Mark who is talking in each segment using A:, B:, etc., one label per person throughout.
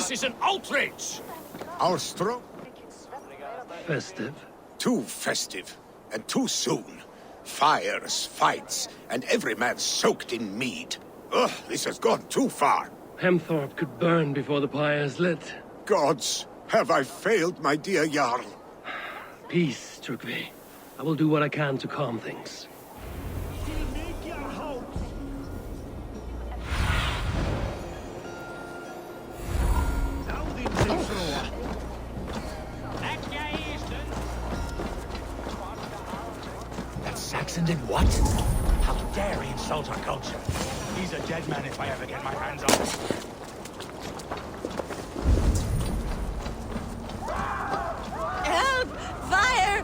A: This is an outrage!
B: Our stroke?
C: Festive.
B: Too festive, and too soon. Fires, fights, and every man soaked in mead. Ugh, this has gone too far.
C: Hemthorpe could burn before the pyre's lit.
B: Gods, have I failed my dear Jarl?
C: Peace, Trófi. I will do what I can to calm things.
A: That Saxon did what? How dare he insult our culture? He's a dead man if I ever get my hands on him.
D: Help! Fire!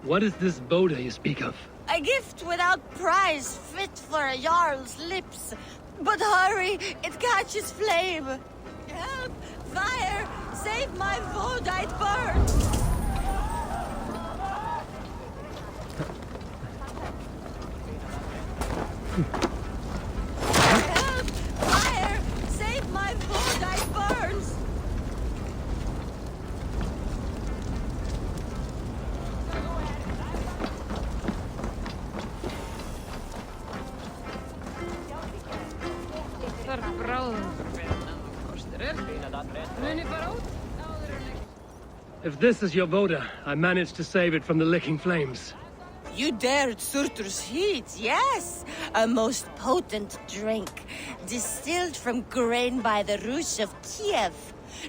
C: What is this Boda you speak of?
D: A gift without price, fit for a Jarl's lips. But hurry, it catches flame. Help! Fire! Save my Vodite burn! Help! Fire! Save my Vodite burns!
C: If this is your Boda, I managed to save it from the licking flames.
D: You dared Surtur's heat, yes! A most potent drink, distilled from grain by the Rus of Kiev.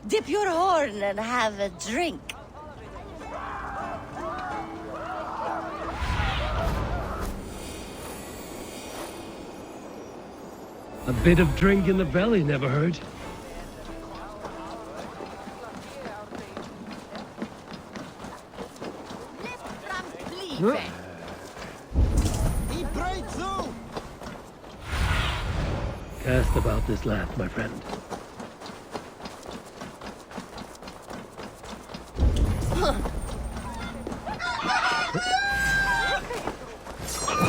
D: Dip your horn and have a drink.
C: A bit of drink in the belly never hurt. Huh?
E: He breaks through!
C: Cast about this land, my friend.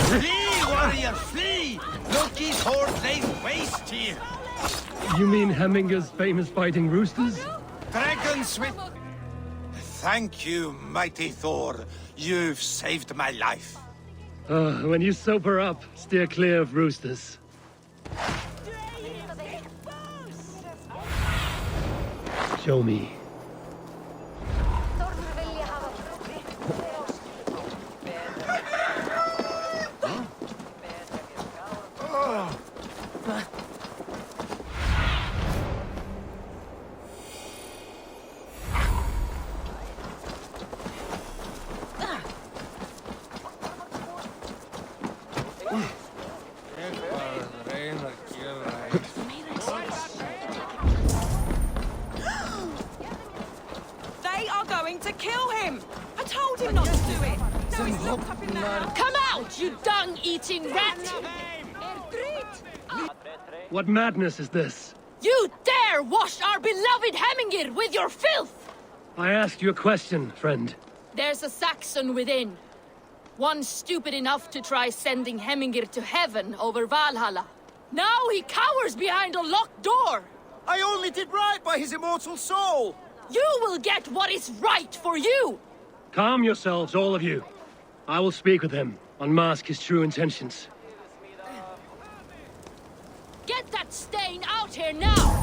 E: Flee, warrior, flee! Loki's horde lays waste here!
C: You mean Hemminger's famous fighting roosters?
E: Dragons with... Thank you, mighty Thor. You've saved my life.
C: When you sober up, steer clear of roosters. Show me.
F: They are going to kill him! I told him not to do it! Now he's locked up in there!
G: Come out, you dung-eating rat!
C: What madness is this?
G: You dare wash our beloved Hemmingir with your filth!
C: I asked you a question, friend.
G: There's a Saxon within. One stupid enough to try sending Hemmingir to heaven over Valhalla. Now he cowers behind a locked door!
E: I only did right by his immortal soul!
G: You will get what is right for you!
C: Calm yourselves, all of you. I will speak with him, unmask his true intentions.
G: Get that stain out here now!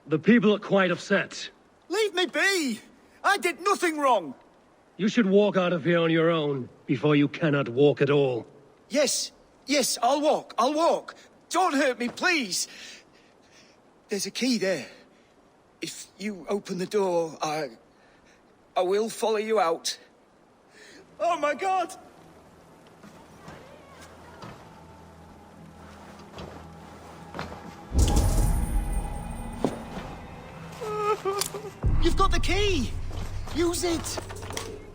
C: The people are quite upset.
E: Leave me be! I did nothing wrong!
C: You should walk out of here on your own before you cannot walk at all.
E: Yes, I'll walk. Don't hurt me, please! There's a key there. If you open the door, I will follow you out. Oh my God! You've got the key! Use it!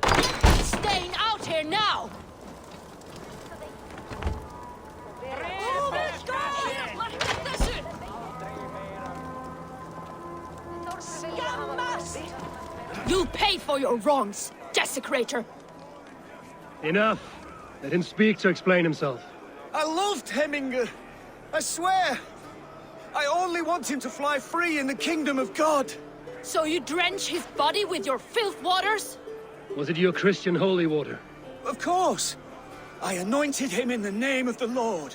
G: Get that stain out here now! You'll pay for your wrongs, desecrator!
C: Enough. Let him speak to explain himself.
E: I loved Hemminger. I swear. I only want him to fly free in the kingdom of God.
G: So you drench his body with your filth waters?
C: Was it your Christian holy water?
E: Of course. I anointed him in the name of the Lord.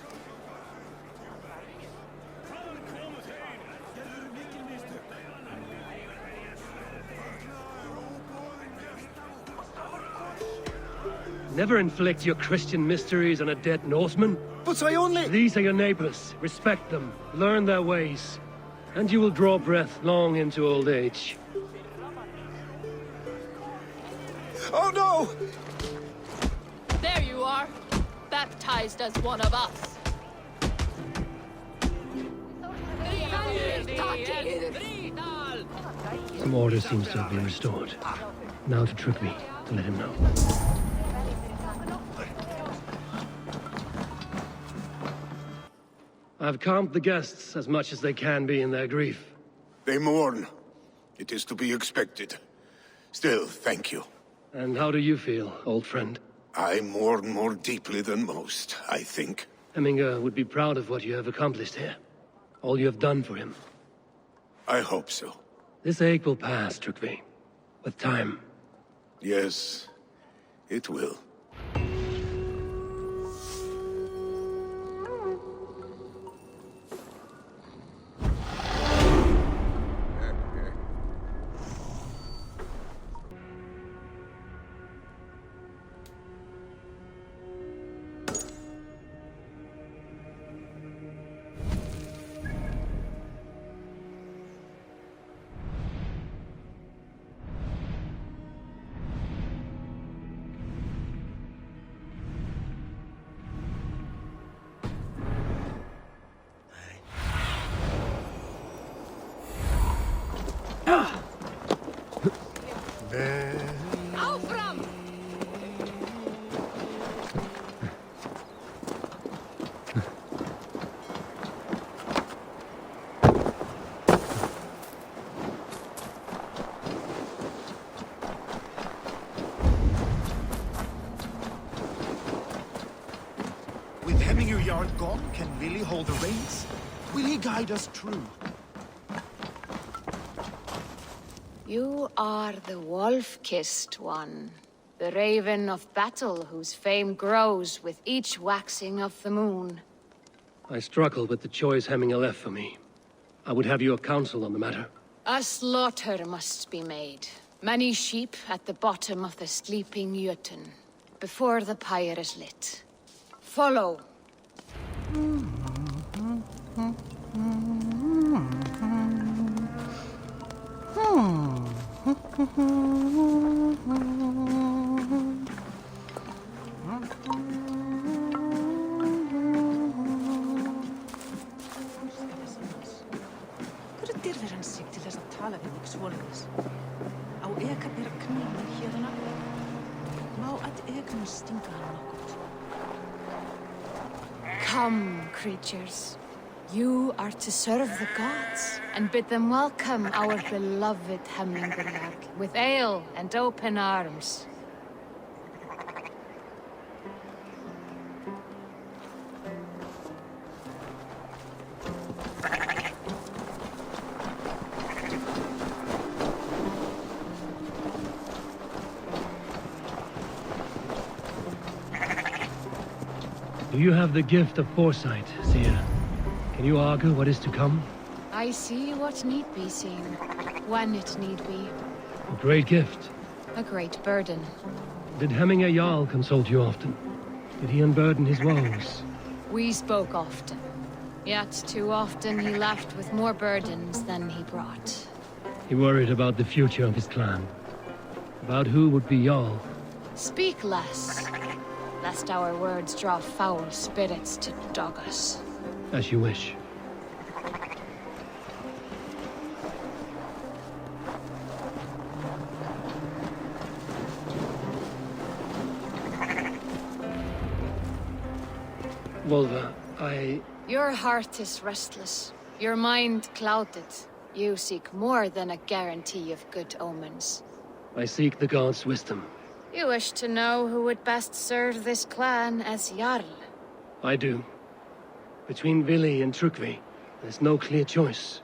C: Never inflict your Christian mysteries on a dead Norseman.
E: But I only...
C: These are your neighbors. Respect them. Learn their ways. And you will draw breath long into old age.
E: Oh no!
G: There you are. Baptized as one of us.
C: Some order seems to have been restored. Now to Trófí, to let him know. I've calmed the guests as much as they can be in their grief.
B: They mourn. It is to be expected. Still, thank you.
C: And how do you feel, old friend?
B: I mourn more deeply than most, I think.
C: Hemminger would be proud of what you have accomplished here. All you have done for him.
B: I hope so.
C: This ache will pass, Trófí. With time.
B: Yes, it will.
H: With Hemminger Yard gone, can Lily hold the reins? Will he guide us true?
I: You are the wolf-kissed one. The raven of battle whose fame grows with each waxing of the moon.
C: I struggle with the choice Hemminger left for me. I would have your counsel on the matter.
I: A slaughter must be made. Many sheep at the bottom of the sleeping Jötun, before the pyre is lit. Follow. Come, creatures. You are to serve the gods, and bid them welcome our beloved Hemminger with ale and open arms.
C: Do you have the gift of foresight, Seer? Can you argue what is to come?
I: I see what need be seen, when it need be.
C: A great gift.
I: A great burden.
C: Did Hemminger Jarl consult you often? Did he unburden his woes?
I: We spoke often. Yet too often he left with more burdens than he brought.
C: He worried about the future of his clan. About who would be Jarl.
I: Speak less, lest our words draw foul spirits to dog us.
C: As you wish. Volva,
I: Your heart is restless, your mind clouded. You seek more than a guarantee of good omens.
C: I seek the gods' wisdom.
I: You wish to know who would best serve this clan as Jarl?
C: I do. Between Vili and Trófí, there's no clear choice.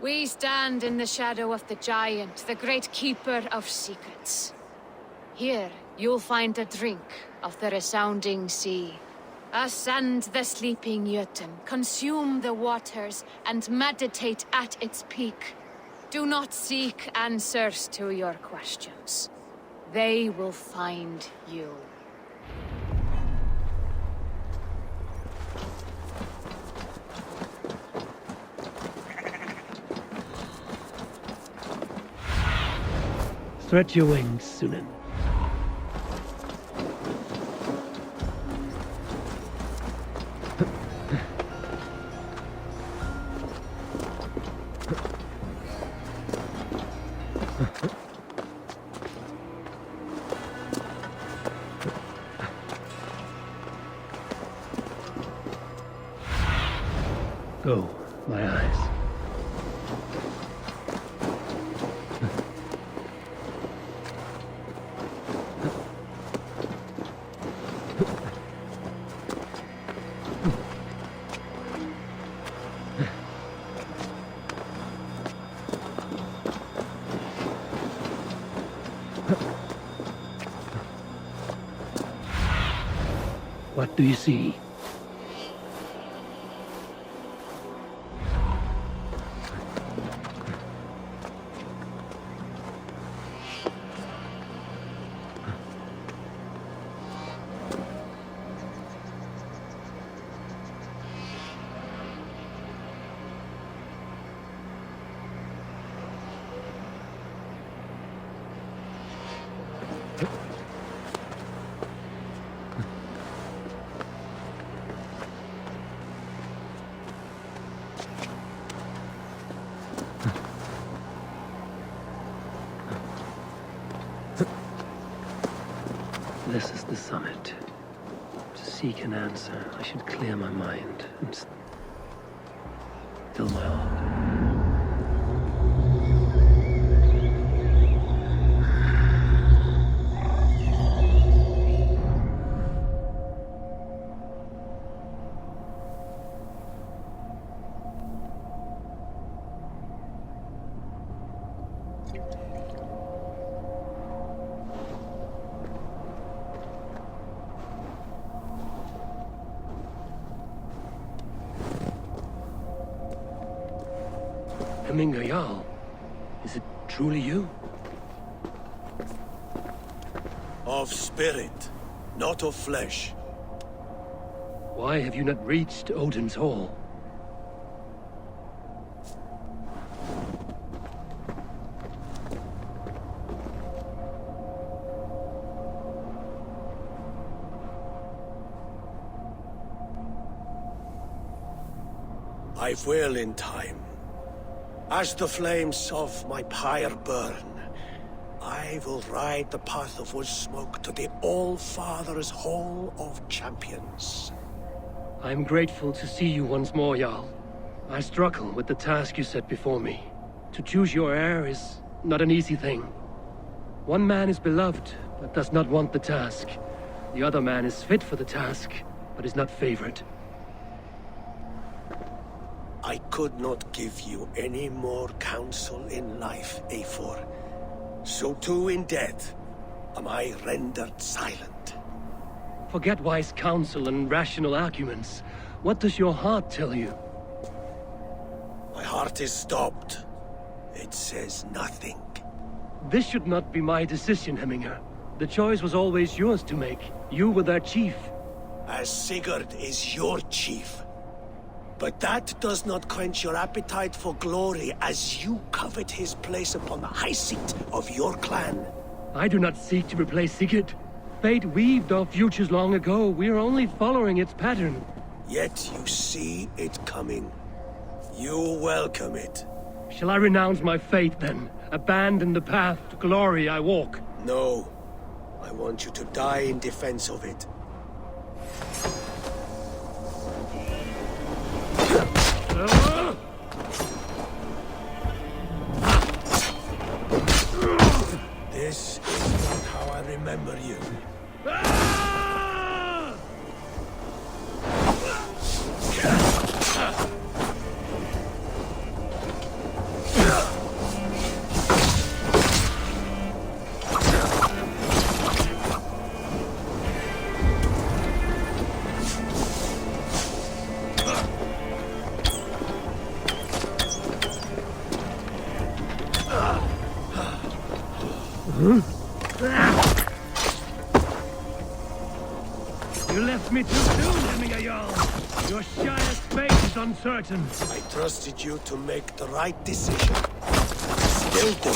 I: We stand in the shadow of the giant, the great keeper of secrets. Here, you'll find a drink of the resounding sea. Ascend the sleeping Jötun, consume the waters, and meditate at its peak. Do not seek answers to your questions. They will find you.
C: Stretch your wings, Sunan. Go, my eyes. What do you see? This is the summit. To seek an answer, I should clear my mind and still my heart. Jarl, is it truly you?
J: Of spirit, not of flesh.
C: Why have you not reached Odin's Hall?
J: I will in time. As the flames of my pyre burn, I will ride the path of wood smoke to the All-Father's Hall of Champions.
C: I am grateful to see you once more, Jarl. I struggle with the task you set before me. To choose your heir is not an easy thing. One man is beloved, but does not want the task. The other man is fit for the task, but is not favored.
J: I could not give you any more counsel in life, Eivor. So too in death am I rendered silent.
C: Forget wise counsel and rational arguments. What does your heart tell you?
J: My heart is stopped. It says nothing.
C: This should not be my decision, Hemminger. The choice was always yours to make. You were their chief.
J: As Sigurd is your chief. But that does not quench your appetite for glory as you covet his place upon the high seat of your clan.
C: I do not seek to replace Sigurd. Fate weaved our futures long ago. We are only following its pattern.
J: Yet you see it coming. You welcome it.
C: Shall I renounce my fate, then? Abandon the path to glory I walk?
J: No. I want you to die in defense of it. remember you.
C: You left me too soon, Hemminger Jarl. Your Shire's fate is uncertain.
J: I trusted you to make the right decision. Still do.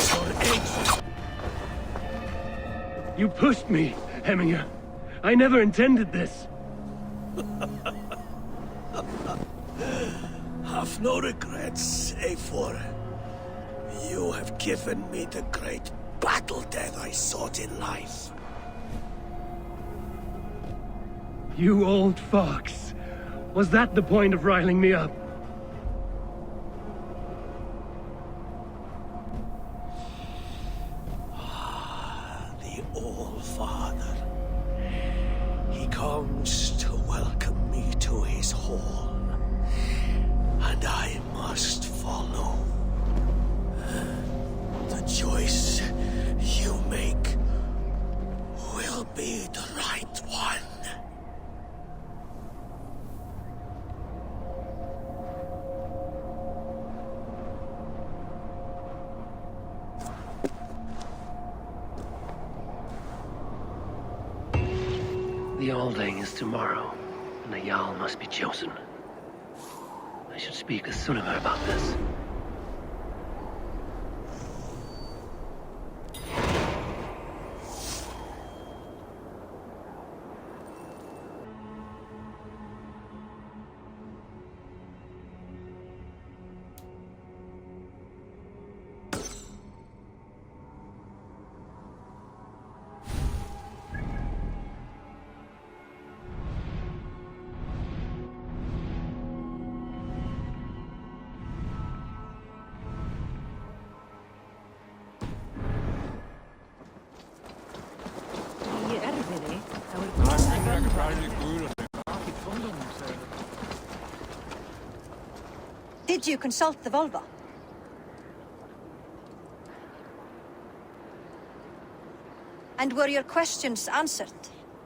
J: Your exit.
C: You pushed me, Hemminger. I never intended this.
J: Have no regrets, save for you have given me the great battle death I sought in life.
C: You old fox. Was that the point of riling me up?
J: The All-Father. He comes to welcome me to his hall. And I must follow. The choice you make will be the right one.
C: The Alding is tomorrow, and a Jarl must be chosen. I should speak with Suleiman about this.
K: Did you consult the Volva? And were your questions answered?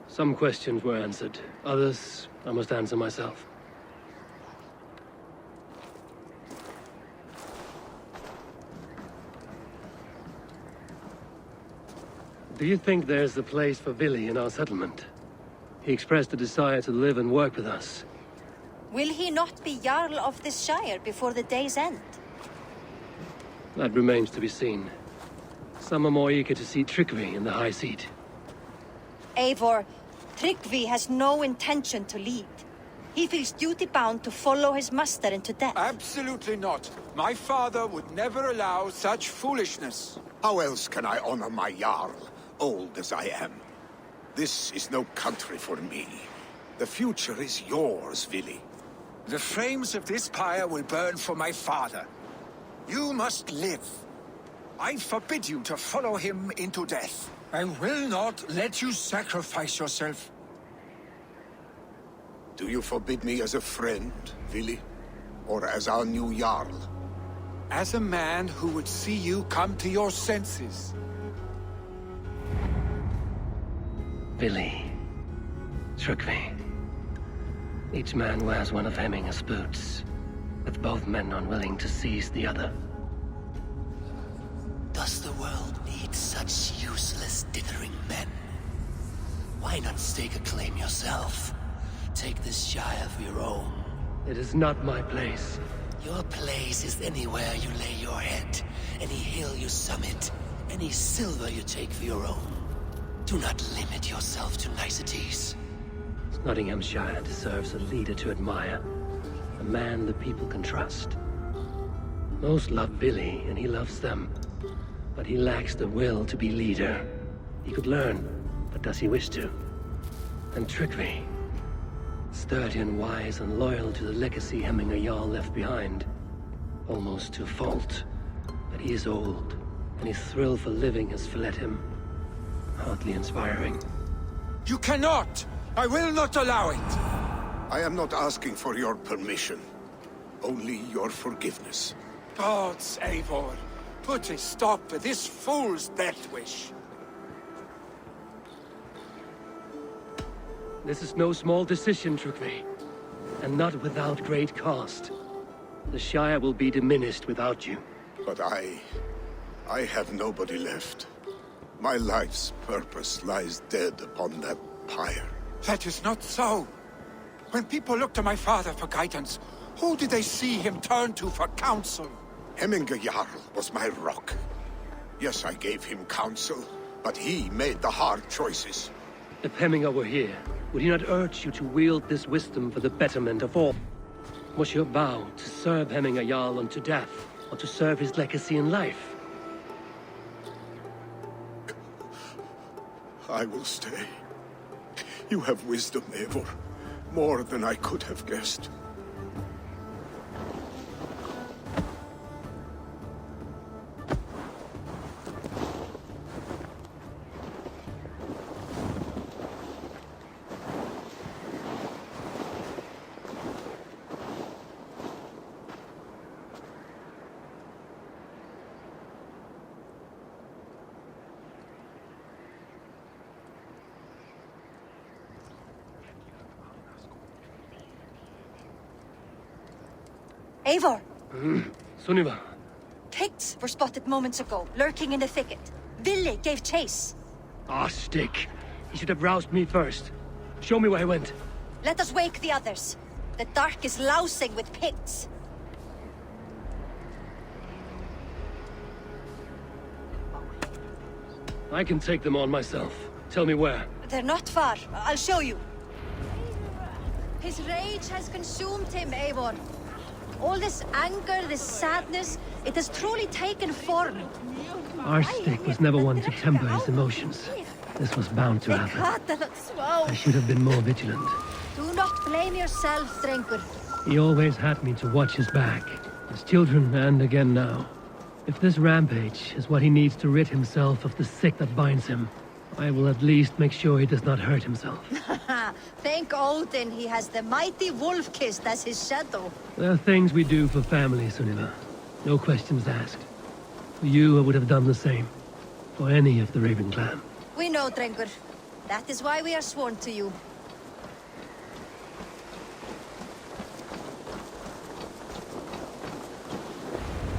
C: Some questions were answered. Others, I must answer myself. Do you think there's a place for Billy in our settlement? He expressed a desire to live and work with us.
K: Will he not be Jarl of this Shire before the day's end?
C: That remains to be seen. Some are more eager to see Tryggvi in the high seat.
K: Eivor, Tryggvi has no intention to lead. He feels duty-bound to follow his master into death.
E: Absolutely not. My father would never allow such foolishness.
B: How else can I honor my Jarl, old as I am? This is no country for me. The future is yours, Vili.
E: The flames of this pyre will burn for my father. You must live. I forbid you to follow him into death. I will not let you sacrifice yourself.
B: Do you forbid me as a friend, Vili? Or as our new Jarl?
E: As a man who would see you come to your senses.
C: Billy. Tryggvi. Each man wears one of Hemminger's boots, with both men unwilling to seize the other.
L: Does the world need such useless, dithering men? Why not stake a claim yourself? Take this Shire of your own.
C: It is not my place.
L: Your place is anywhere you lay your head, any hill you summit, any silver you take for your own. Do not limit yourself to niceties.
C: Nottinghamshire deserves a leader to admire, a man the people can trust. Most love Billy, and he loves them, but he lacks the will to be leader. He could learn, but does he wish to? And Tryggvi, sturdy and wise and loyal to the legacy Hemminger Jarl left behind, almost to a fault, but he is old, Any thrill for living has fled him. Hardly inspiring.
B: You cannot! I will not allow it! I am not asking for your permission. Only your forgiveness.
E: Gods, Eivor, put a stop to this fool's death wish.
C: This is no small decision, Trófí, and not without great cost. The Shire will be diminished without you.
B: But I have nobody left. My life's purpose lies dead upon that pyre.
E: That is not so. When people look to my father for guidance, who did they see him turn to for counsel?
B: Hemminger Jarl was my rock. Yes, I gave him counsel, but he made the hard choices.
C: If Hemminger were here, would he not urge you to wield this wisdom for the betterment of all? Was your vow to serve Hemminger Jarl unto death, or to serve his legacy in life?
B: I will stay. You have wisdom, Eivor. More than I could have guessed.
K: Eivor!
C: Sunniva.
K: Picts were spotted moments ago, lurking in the thicket. Ville gave chase.
C: Ah, stick. He should have roused me first. Show me where he went.
K: Let us wake the others. The dark is lousing with Picts.
C: I can take them on myself. Tell me where.
K: They're not far. I'll show you. His rage has consumed him, Eivor. All this anger, this sadness, it has truly taken form.
C: Our stick was never one to temper his emotions. This was bound to happen. I should have been more vigilant.
K: Do not blame yourself, Drengur.
C: He always had me to watch his back. As children, and again now. If this rampage is what he needs to rid himself of the sick that binds him, I will at least make sure he does not hurt himself.
K: Thank Odin he has the mighty Wolf-Kissed as his shadow.
C: There are things we do for family, Sunniva. No questions asked. For you, I would have done the same. For any of the Raven clan.
K: We know, Drengur. That is why we are sworn to you.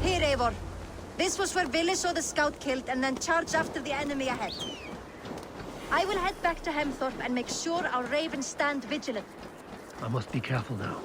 K: Here, Eivor. This was where Ville saw the scout killed and then charged after the enemy ahead. I will head back to Hemthorpe and make sure our ravens stand vigilant.
C: I must be careful now.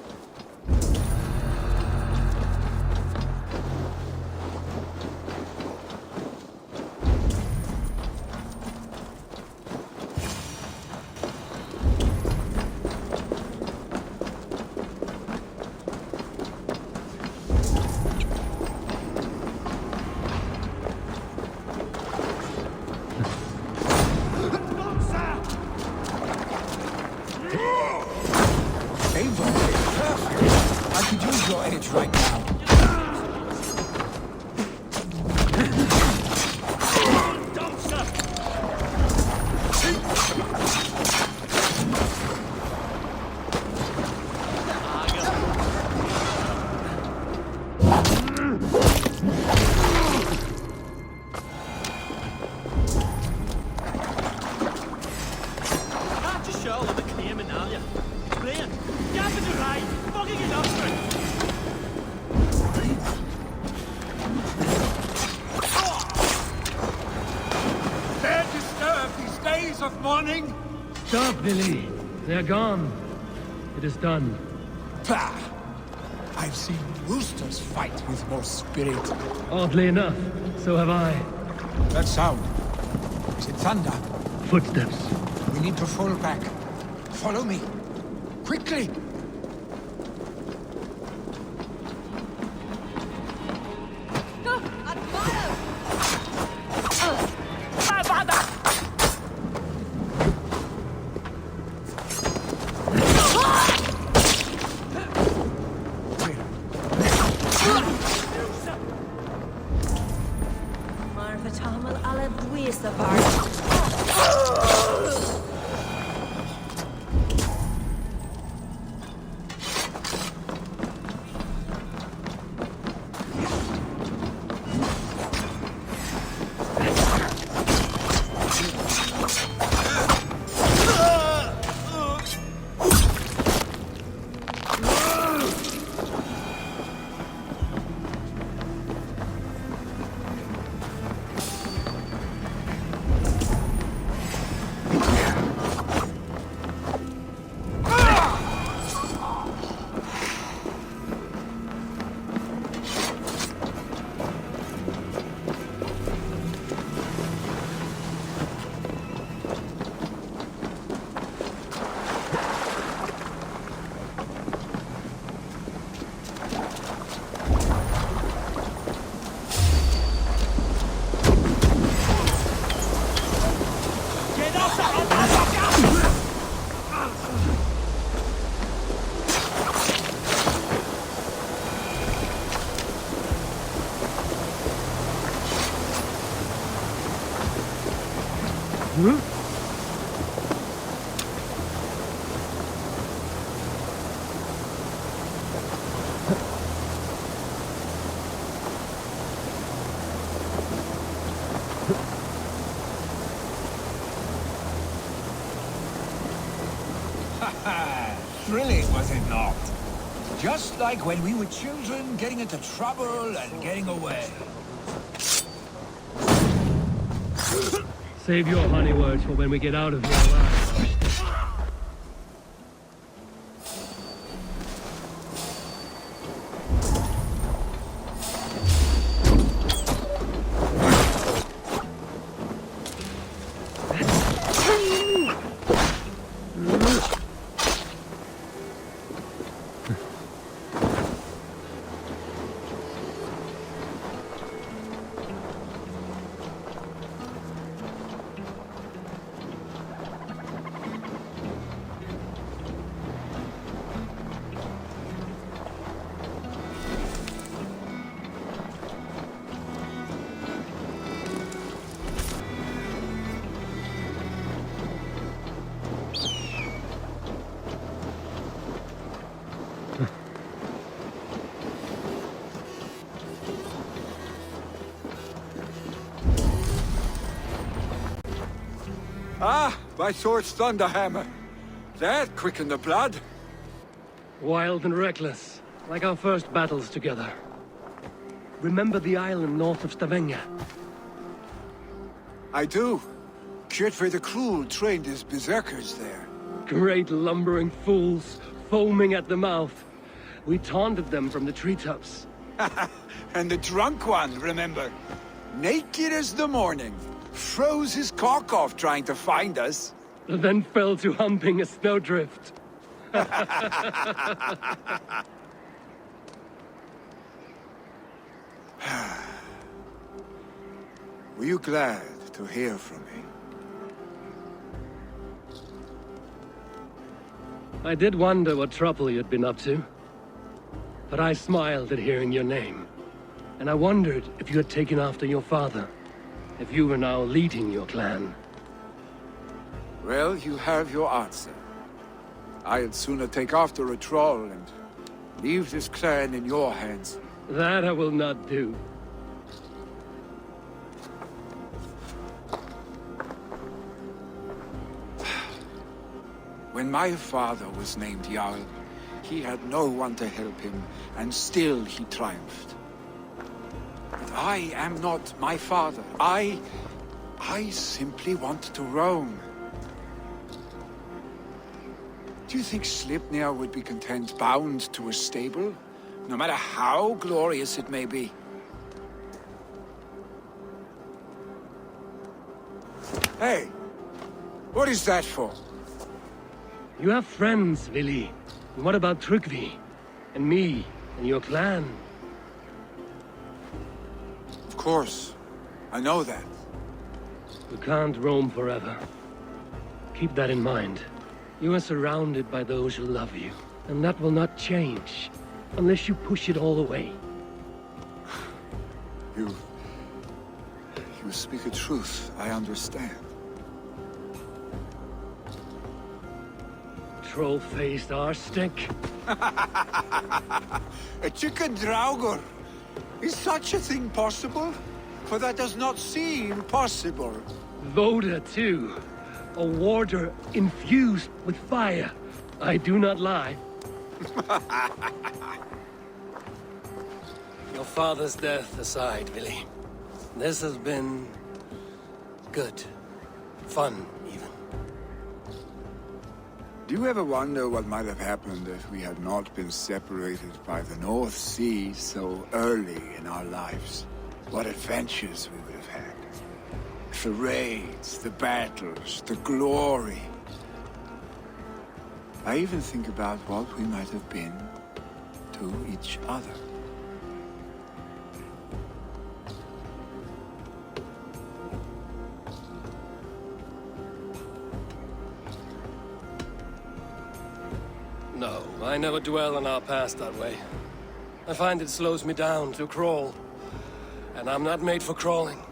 C: Stop, Billy. They're gone. It is done.
E: Bah! I've seen roosters fight with more spirit.
C: Oddly enough, so have I.
E: That sound. Is it thunder?
C: Footsteps.
E: We need to fall back. Follow me. Quickly!
M: Thrilling, was it not? Just like when we were children, getting into trouble and getting away.
C: Save your honey words for when we get out of here alive.
N: Ah, by Thor's thunderhammer. That quickened the blood.
C: Wild and reckless, like our first battles together. Remember the island north of Stavanger?
N: I do. Kjotve the Cruel trained his berserkers there.
C: Great lumbering fools, foaming at the mouth. We taunted them from the treetops.
N: And the drunk one, remember? Naked as the morning. Froze his cock off trying to find us.
C: Then fell to humping a snowdrift.
N: Were you glad to hear from me?
C: I did wonder what trouble you'd been up to. But I smiled at hearing your name. And I wondered if you had taken after your father. If you were now leading your clan.
N: Well, you have your answer. I'd sooner take after a troll and leave this clan in your hands.
C: That I will not do.
N: When my father was named Jarl, he had no one to help him, and still he triumphed. But I am not my father. I simply want to roam. Do you think Sleipnir would be content bound to a stable? No matter how glorious it may be? Hey! What is that for?
C: You have friends, Vili. And what about Tryggvi? And me? And your clan?
N: Of course. I know that.
C: You can't roam forever. Keep that in mind. You are surrounded by those who love you. And that will not change. Unless you push it all away.
N: You speak a truth. I understand.
C: Troll-faced arse-stink.
N: A chicken draugur. Is such a thing possible? For that does not seem possible.
C: Voda, too. A warder infused with fire. I do not lie. Your father's death aside, Vili. This has been... good. Fun, even.
N: Do you ever wonder what might have happened if we had not been separated by the North Sea so early in our lives? What adventures we would have had. The raids, the battles, the glory. I even think about what we might have been to each other.
C: No, I never dwell on our past that way. I find it slows me down to crawl. And I'm not made for crawling.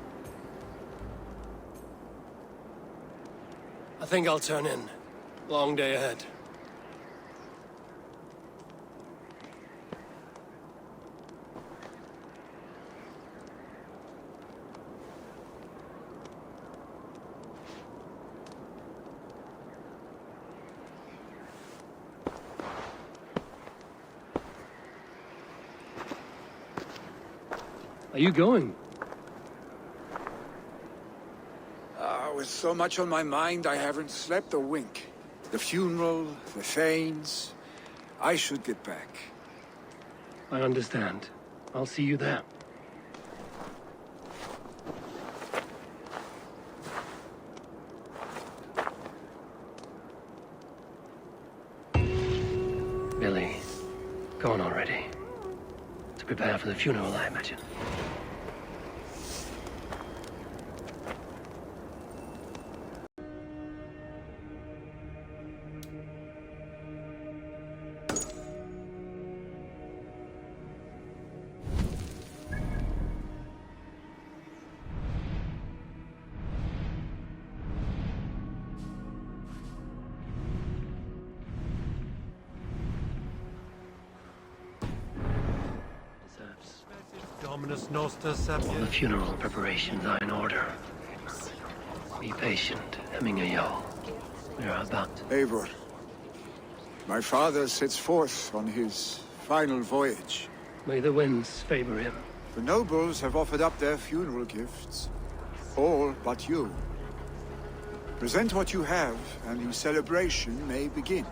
J: I think I'll turn in. Long day ahead.
C: Are you going?
N: With so much on my mind, I haven't slept a wink. The funeral, the Thanes. I should get back.
C: I understand. I'll see you there. Billy, go on already. To prepare for the funeral, I imagine. All the funeral preparations are in order. Be patient, Hemminger Jarl. We are about...
N: Eivor, my father sets forth on his final voyage.
C: May the winds favor him.
N: The nobles have offered up their funeral gifts. All but you. Present what you have, and the celebration may begin.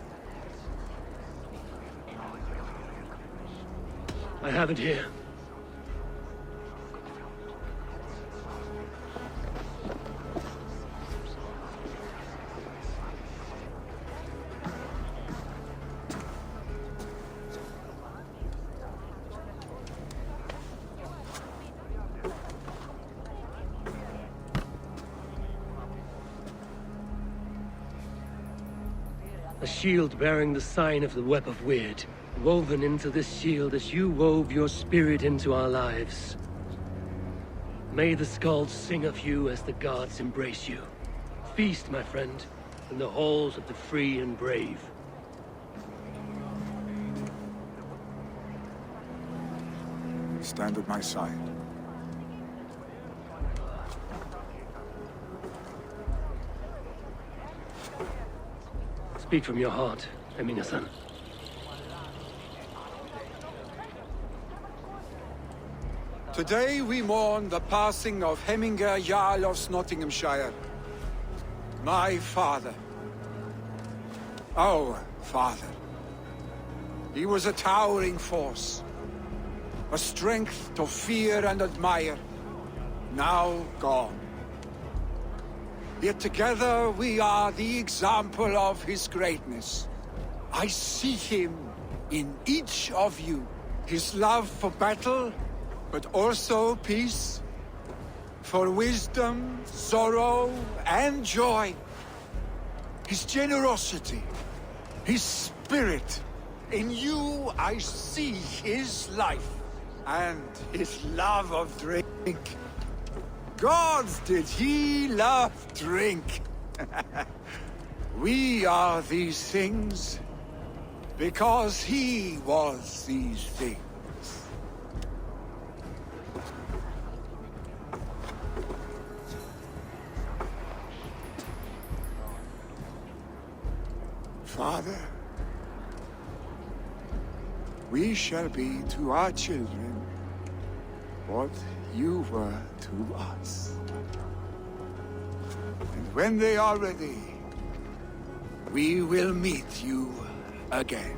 C: I have it here. A shield bearing the sign of the Web of Weird, woven into this shield as you wove your spirit into our lives. May the skalds sing of you as the gods embrace you. Feast, my friend, in the halls of the free and brave.
N: Stand at my side.
C: Speak from your heart, Hemminger-san.
N: Today we mourn the passing of Hemminger Jarl of Nottinghamshire. My father. Our father. He was a towering force. A strength to fear and admire. Now gone. Yet together we are the example of his greatness. I see him in each of you. His love for battle, but also peace. For wisdom, sorrow, and joy. His generosity, his spirit. In you I see his life. And his love of drink. Gods, did he love drink? We are these things because he was these things. Father, we shall be to our children what you were to us. And when they are ready, we will meet you again.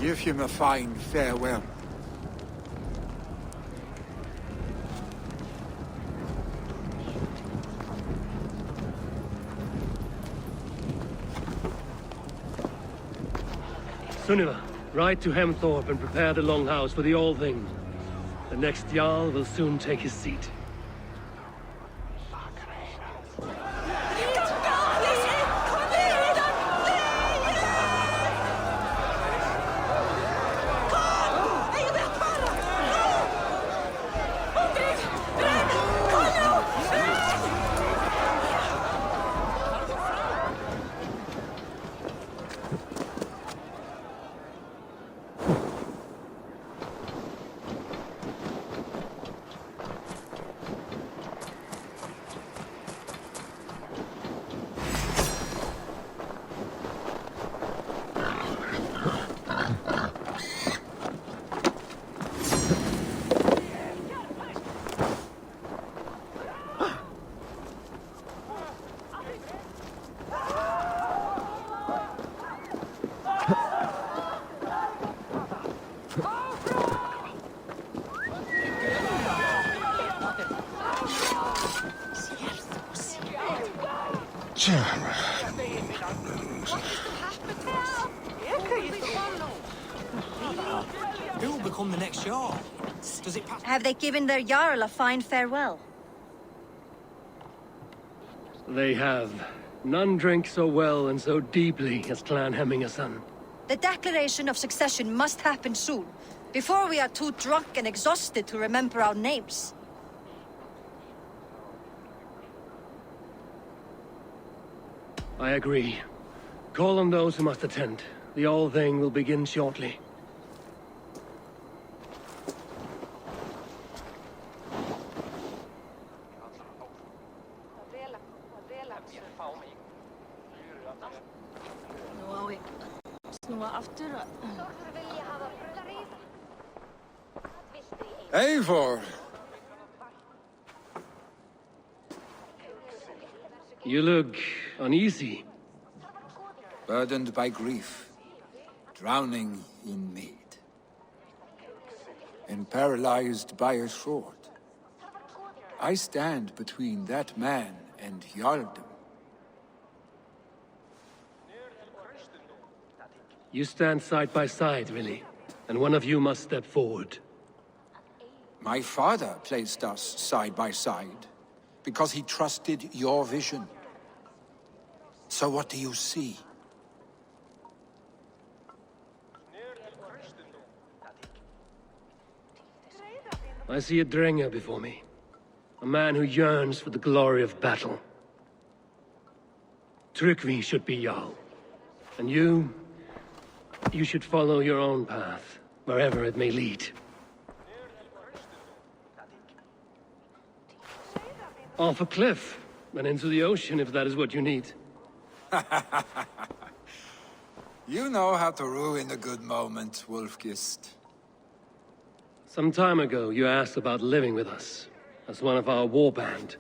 N: Give him a fine farewell.
C: Sunniva, ride to Hemthorpe and prepare the Longhouse for the All-Thing. The next Jarl will soon take his seat.
L: Who will become the next Jarl? Does it pass?
K: Have they given their Jarl a fine farewell?
C: They have. None drink so well and so deeply as Clan Hemmingerson.
K: The declaration of succession must happen soon, before we are too drunk and exhausted to remember our names.
C: I agree. Call on those who must attend. The All-Thing will begin shortly.
N: Eivor!
C: You look uneasy.
N: Burdened by grief, drowning in mead, and paralyzed by a sword. I stand between that man and Jarldom.
C: You stand side by side, really, and one of you must step forward.
N: My father placed us side by side, because he trusted your vision. So what do you see?
C: I see a Drenger before me. A man who yearns for the glory of battle. Tryggvi should be Jarl. And you should follow your own path, wherever it may lead. Off a cliff, and into the ocean if that is what you need.
N: You know how to ruin a good moment, Wolfgist.
C: Some time ago, you asked about living with us, as one of our war band.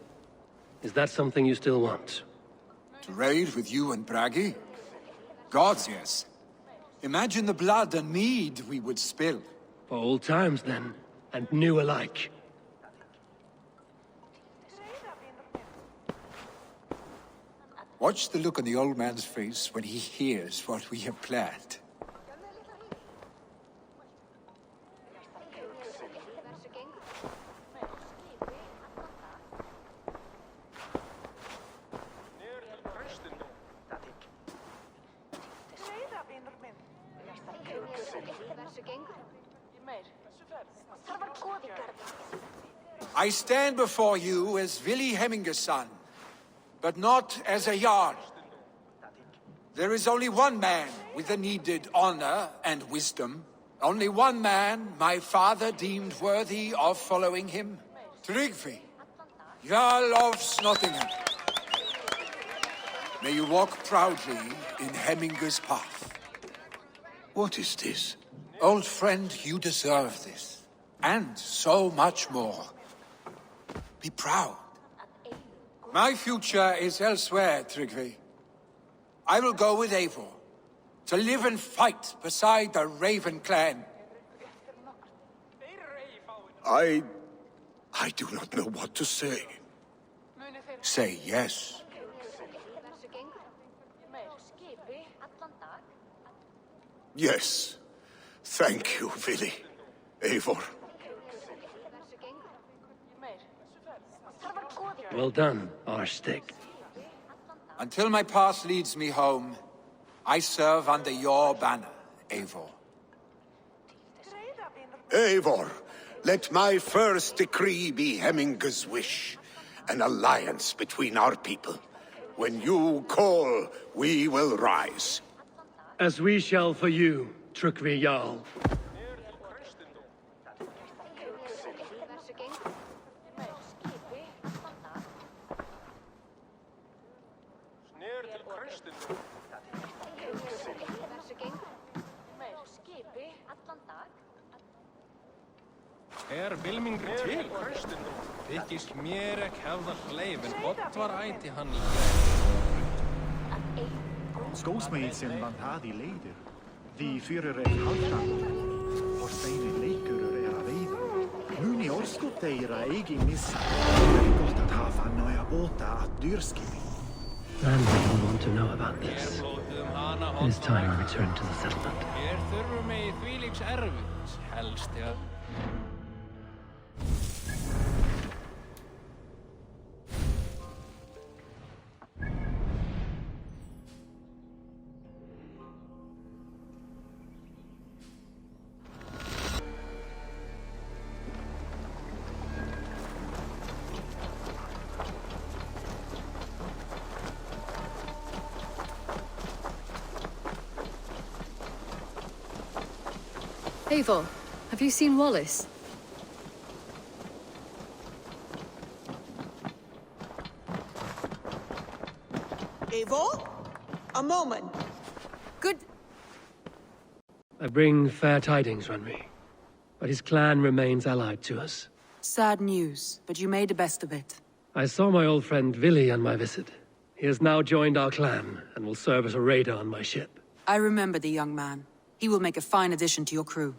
C: Is that something you still want?
N: To raid with you and Bragi? Gods, yes. Imagine the blood and mead we would spill.
C: For old times, then, and new alike.
N: Watch the look on the old man's face when he hears what we have planned. I stand before you as Vili Hemmingerson, but not as a Jarl. There is only one man with the needed honor and wisdom. Only one man my father deemed worthy of following him. Tryggvi, Jarl of Snottingham. May you walk proudly in Hemminger's path. What is this? Old friend, you deserve this. And so much more. Be proud. My future is elsewhere, Tryggvi. I will go with Eivor.
M: To live and fight beside the Raven clan.
B: I do not know what to say. Say yes. Yes. Thank you, Willy. Eivor.
C: Well done, Arstick.
M: Until my path leads me home, I serve under your banner, Eivor.
B: Eivor, let my first decree be Hemminger's wish. An alliance between our people. When you call, we will rise.
C: As we shall for you, Tryggvi Jarl.
O: Vilmingr til? Þykist mér ekki hefða hleifin, var ætti hann
H: Skósmeidsen vantaði leiðir. Því fyrir haldan. Horsteini leikurur að veiða. Muni orskot þeirra eigin missa. Gott að hafa næja båta að dyrskipi.
C: And we don't want to know about this. It is time I return to the settlement.
O: Hér þurfum við þvílíks erfitt, helst, ja.
I: Eivor, have you seen Wallace?
F: Eivor? A moment.
I: Good.
C: I bring fair tidings, Runry. But his clan remains allied to us.
P: Sad news, but you made the best of it.
C: I saw my old friend Willy on my visit. He has now joined our clan and will serve as a raider on my ship.
P: I remember the young man. He will make a fine addition to your crew.